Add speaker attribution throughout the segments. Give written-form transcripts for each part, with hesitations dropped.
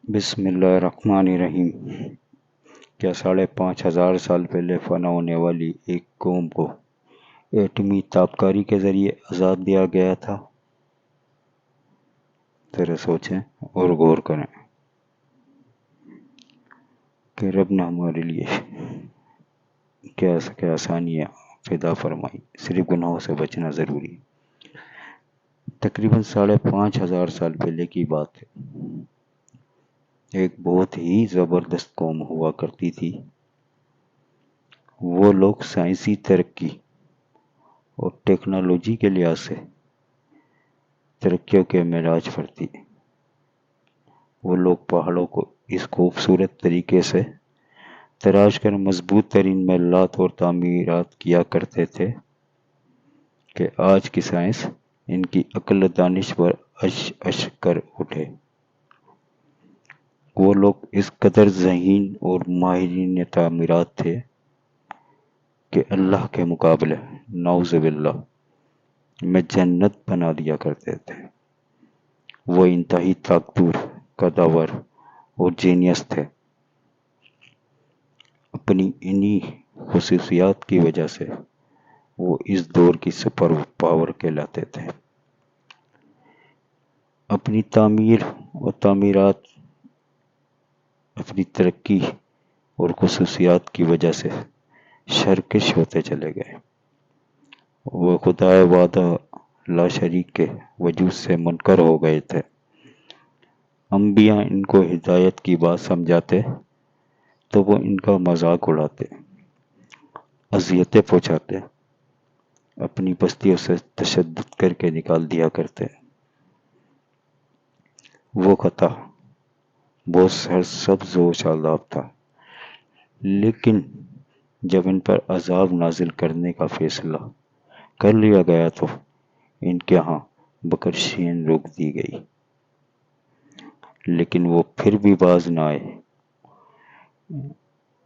Speaker 1: بسم اللہ الرحمن الرحیم۔ کیا 5,500 سال پہلے فنا ہونے والی ایک قوم کو ایٹمی تابکاری کے ذریعے عذاب دیا گیا تھا؟ ذرا سوچیں اور غور کریں کہ رب نے ہمارے لیے کیا آسانیاں پیدا فرمائی۔ صرف گناہوں سے بچنا ضروری ہے۔ تقریباً 5,500 سال پہلے کی بات ہے۔ ایک بہت ہی زبردست قوم ہوا کرتی تھی۔ وہ لوگ سائنسی ترقی اور ٹیکنالوجی کے لحاظ سے ترقیوں کے معراج پر تھی۔ وہ لوگ پہاڑوں کو اس خوبصورت طریقے سے تراش کر مضبوط ترین محلات اور تعمیرات کیا کرتے تھے کہ آج کی سائنس ان کی عقل و دانش پر اش کر اٹھے۔ وہ لوگ اس قدر ذہین اور ماہرین تعمیرات تھے کہ اللہ کے مقابلے نعوذ باللہ میں جنت بنا دیا کرتے تھے۔ وہ انتہائی طاقتور، قداور اور جینیس تھے۔ اپنی انہی خصوصیات کی وجہ سے وہ اس دور کی سپر پاور کہلاتے تھے۔ اپنی تعمیر اور تعمیرات، اپنی ترقی اور خصوصیات کی وجہ سے سرکش ہوتے چلے گئے۔ وہ خدا وحدہ لا شریک کے وجود سے منکر ہو گئے تھے۔ انبیاء ان کو ہدایت کی بات سمجھاتے تو وہ ان کا مذاق اڑاتے، اذیتیں پہنچاتے، اپنی بستیوں سے تشدد کر کے نکال دیا کرتے۔ وہ خطا بہت سرسبز و شاداب تھا، لیکن جب ان پر عذاب نازل کرنے کا فیصلہ کر لیا گیا تو ان کے ہاں بکرشین روک دی گئی، لیکن وہ پھر بھی باز نہ آئے۔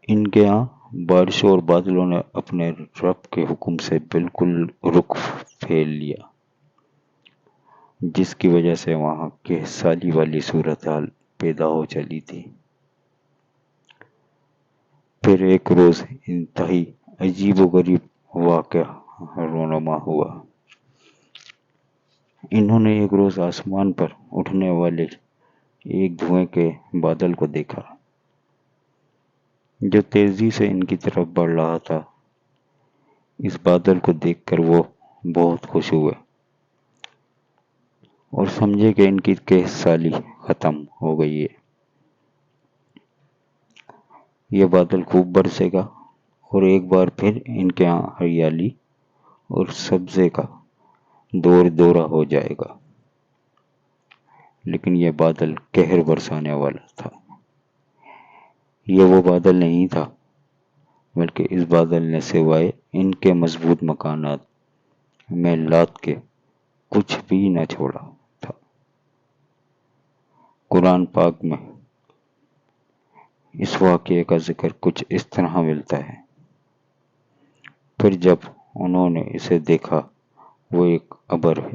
Speaker 1: ان کے ہاں بارشوں اور بادلوں نے اپنے رب کے حکم سے بالکل رخ پھیر لیا، جس کی وجہ سے وہاں کے سالی والی صورتحال پیدا ہو چلی تھی۔ پھر ایک روز انتہائی عجیب و غریب واقعہ رونما ہوا۔ انہوں نے ایک روز آسمان پر اٹھنے والے ایک دھوئیں کے بادل کو دیکھا جو تیزی سے ان کی طرف بڑھ رہا تھا۔ اس بادل کو دیکھ کر وہ بہت خوش ہوئے اور سمجھے کہ ان کی قحط سالی ختم ہو گئی ہے۔ یہ بادل خوب برسے گا اور ایک بار پھر ان کے ہاں ہریالی اور سبزے کا دور دورہ ہو جائے گا۔ لیکن یہ بادل قہر برسانے والا تھا۔ یہ وہ بادل نہیں تھا، بلکہ اس بادل نے سوائے ان کے مضبوط مکانات، محلات کے کچھ بھی نہ چھوڑا تھا۔ قرآن پاک میں اس واقعے کا ذکر کچھ اس طرح ملتا ہے۔ پھر جب انہوں نے اسے دیکھا، وہ ایک ابر ہے،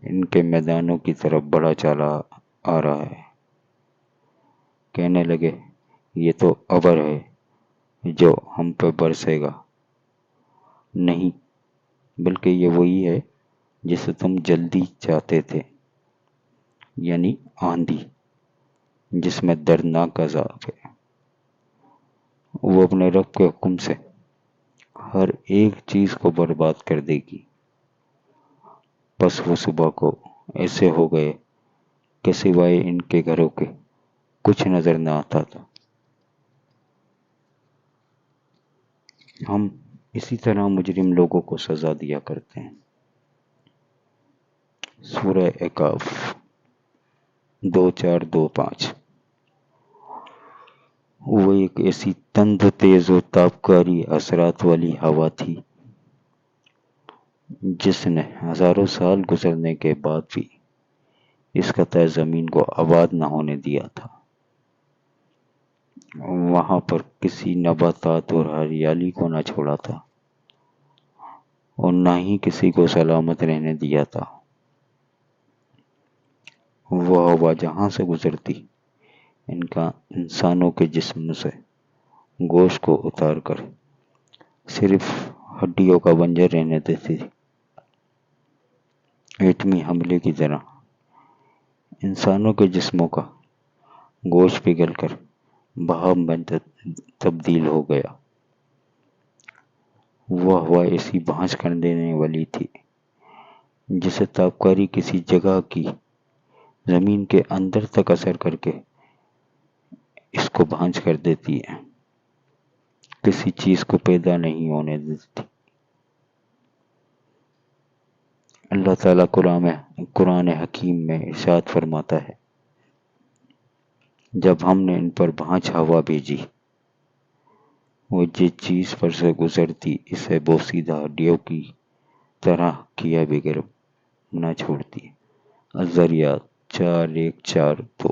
Speaker 1: ان کے میدانوں کی طرف بڑھا چلا آ رہا ہے۔ کہنے لگے، یہ تو ابر ہے جو ہم پہ برسے گا۔ نہیں، بلکہ یہ وہی ہے جسے تم جلدی چاہتے تھے، یعنی آندھی جس میں دردناک عذاب ہے۔ وہ اپنے رب کے حکم سے ہر ایک چیز کو برباد کر دے گی۔ بس وہ صبح کو ایسے ہو گئے کہ سوائے ان کے گھروں کے کچھ نظر نہ آتا تھا۔ ہم اسی طرح مجرم لوگوں کو سزا دیا کرتے ہیں۔ سورہ احقاف 2:4-2:5۔ وہ ایک ایسی تند تیز و تابکاری اثرات والی ہوا تھی جس نے ہزاروں سال گزرنے کے بعد بھی اس قطع زمین کو آباد نہ ہونے دیا تھا۔ وہاں پر کسی نباتات اور ہریالی کو نہ چھوڑا تھا اور نہ ہی کسی کو سلامت رہنے دیا تھا۔ وہ ہوا جہاں سے گزرتی انسانوں کے جسم سے گوشت کو اتار کر صرف ہڈیوں کا بنجر رہنے دیتی تھی۔ ایٹمی حملے کی طرح انسانوں کے جسموں کا گوشت پگھل کر بہام میں تبدیل ہو گیا۔ وہ ہوا ایسی بھانس کر دینے والی تھی جسے تابکاری کسی جگہ کی زمین کے اندر تک اثر کر کے اس کو بھانس کر دیتی ہے، کسی چیز کو پیدا نہیں ہونے دیتی۔ اللہ تعالیٰ قرآن حکیم میں ارشاد فرماتا ہے، جب ہم نے ان پر بھانچ ہوا بھیجی، وہ جس چیز پر سے گزرتی اسے بوسیدہ ہڈیوں کی طرح کیا بغیر نہ چھوڑتی۔ الذریات 4:1-4:2۔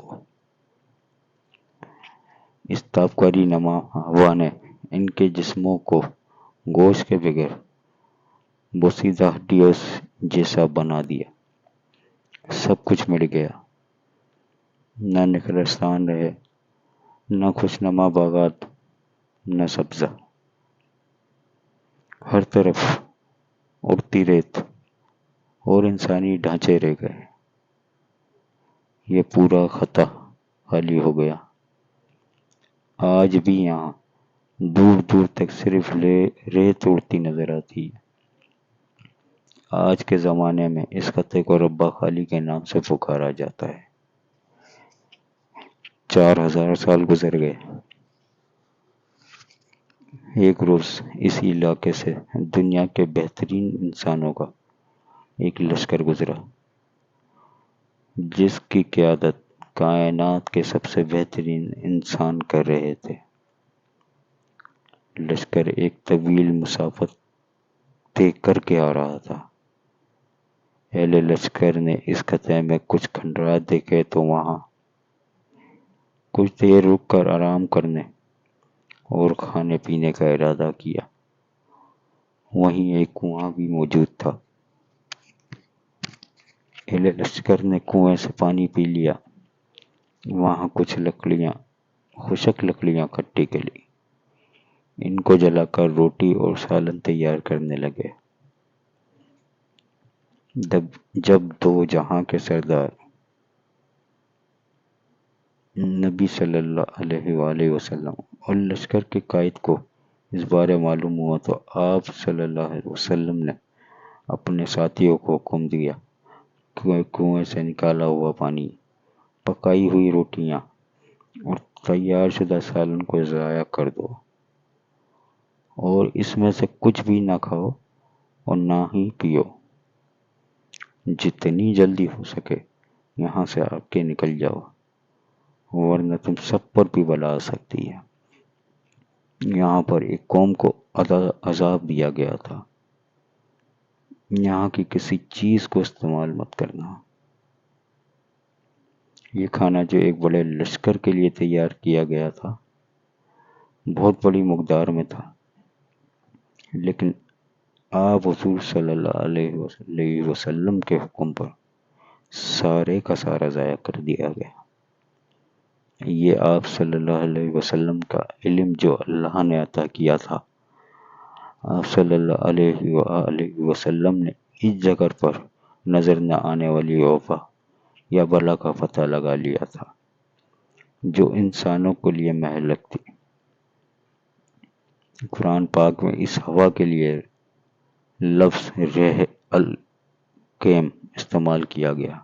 Speaker 1: اس تابکاری نما ہوا نے ان کے جسموں کو گوشت کے بغیر بوسیدہ ہڈیوں جیسا بنا دیا۔ سب کچھ مٹ گیا، نہ نخلستان رہے، نہ خوشنما باغات، نہ سبزہ، ہر طرف اڑتی ریت اور انسانی ڈھانچے رہ گئے۔ یہ پورا خطہ خالی ہو گیا۔ آج بھی یہاں دور دور تک صرف ریت اڑتی نظر آتی ہے۔ آج کے زمانے میں اس خطے کو ربہ خالی کے نام سے پکارا جاتا ہے۔ 4000 سال گزر گئے۔ ایک روز اسی علاقے سے دنیا کے بہترین انسانوں کا ایک لشکر گزرا، جس کی قیادت کائنات کے سب سے بہترین انسان کر رہے تھے۔ لشکر ایک طویل مسافت طے کر کے آ رہا تھا۔ اہل لشکر نے اس خطے میں کچھ کھنڈرات دیکھے تو وہاں کچھ دیر رک کر آرام کرنے اور کھانے پینے کا ارادہ کیا۔ وہیں ایک کنواں بھی موجود تھا۔ اہل لشکر نے کنویں سے پانی پی لیا۔ وہاں کچھ خشک لکڑیاں اکٹھی کی لی، ان کو جلا کر روٹی اور سالن تیار کرنے لگے۔ جب دو جہاں کے سردار نبی صلی اللہ علیہ وآلہ وسلم اور لشکر کے قائد کو اس بارے معلوم ہوا تو آپ صلی اللہ علیہ وسلم نے اپنے ساتھیوں کو حکم دیا کہ کنویں سے نکالا ہوا پانی، پکائی ہوئی روٹیاں اور تیار شدہ سالن کو ضائع کر دو، اور اس میں سے کچھ بھی نہ کھاؤ اور نہ ہی پیو۔ جتنی جلدی ہو سکے یہاں سے آ کے نکل جاؤ، ورنہ تم سب پر بھی بلا آ سکتی ہے۔ یہاں پر ایک قوم کو عذاب دیا گیا تھا، یہاں کی کسی چیز کو استعمال مت کرنا۔ یہ کھانا جو ایک بڑے لشکر کے لیے تیار کیا گیا تھا بہت بڑی مقدار میں تھا، لیکن آپ حضور صلی اللہ علیہ وسلم کے حکم پر سارے کا سارا ضائع کر دیا گیا۔ یہ آپ صلی اللہ علیہ وسلم کا علم جو اللہ نے عطا کیا تھا۔ آپ صلی اللہ علیہ وآلہ وسلم نے اس جگہ پر نظر نہ آنے والی وبا یا بلا کا پتہ لگا لیا تھا جو انسانوں کے لیے مہلک تھی۔ قرآن پاک میں اس ہوا کے لیے لفظ رح القیم استعمال کیا گیا۔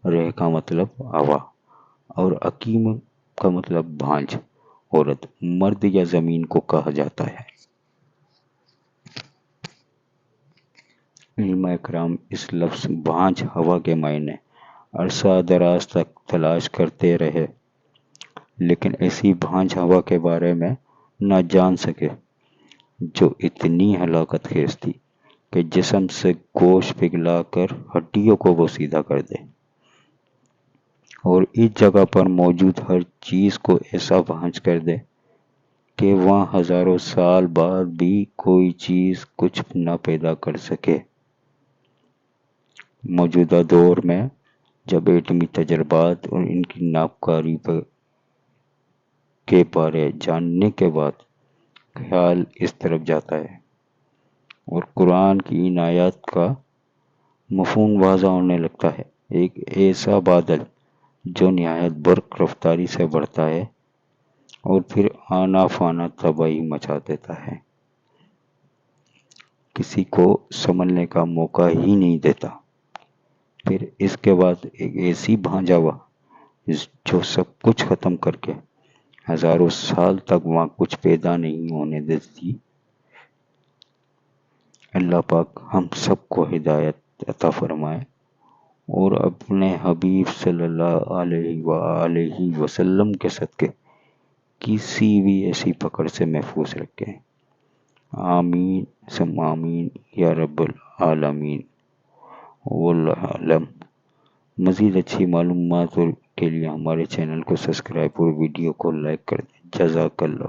Speaker 1: رح کا مطلب ہوا اور عقیم کا مطلب بھانج، عورت، مرد یا زمین کو کہا جاتا ہے۔ علماء کرام اس لفظ بھانج ہوا کے معنی عرصہ دراز تک تلاش کرتے رہے، لیکن ایسی بھانج ہوا کے بارے میں نہ جان سکے جو اتنی ہلاکت خیز تھی کہ جسم سے گوشت پگھلا کر ہڈیوں کو بوسیدہ کر دے، اور اس جگہ پر موجود ہر چیز کو ایسا بھانج کر دے کہ وہاں ہزاروں سال بعد بھی کوئی چیز کچھ نہ پیدا کر سکے۔ موجودہ دور میں جب ایٹمی تجربات اور ان کی ناکاری کے بارے جاننے کے بعد خیال اس طرف جاتا ہے اور قرآن کی ان آیات کا مفہوم واضح ہونے لگتا ہے۔ ایک ایسا بادل جو نہایت برق رفتاری سے بڑھتا ہے اور پھر آنا فانا تباہی مچا دیتا ہے، کسی کو سنبھلنے کا موقع ہی نہیں دیتا۔ پھر اس کے بعد ایک ایسی بھانجاوا جو سب کچھ ختم کر کے ہزاروں سال تک وہاں کچھ پیدا نہیں ہونے دیتی۔ اللہ پاک ہم سب کو ہدایت عطا فرمائے اور اپنے حبیب صلی اللہ علیہ وآلہ وسلم کے صدقے کسی بھی ایسی پکڑ سے محفوظ رکھے۔ آمین ثم آمین یا رب العالمین۔ واللہ اعلم۔ مزید اچھی معلومات کے لیے ہمارے چینل کو سبسکرائب اور ویڈیو کو لائک کر دیں۔ جزاک اللہ۔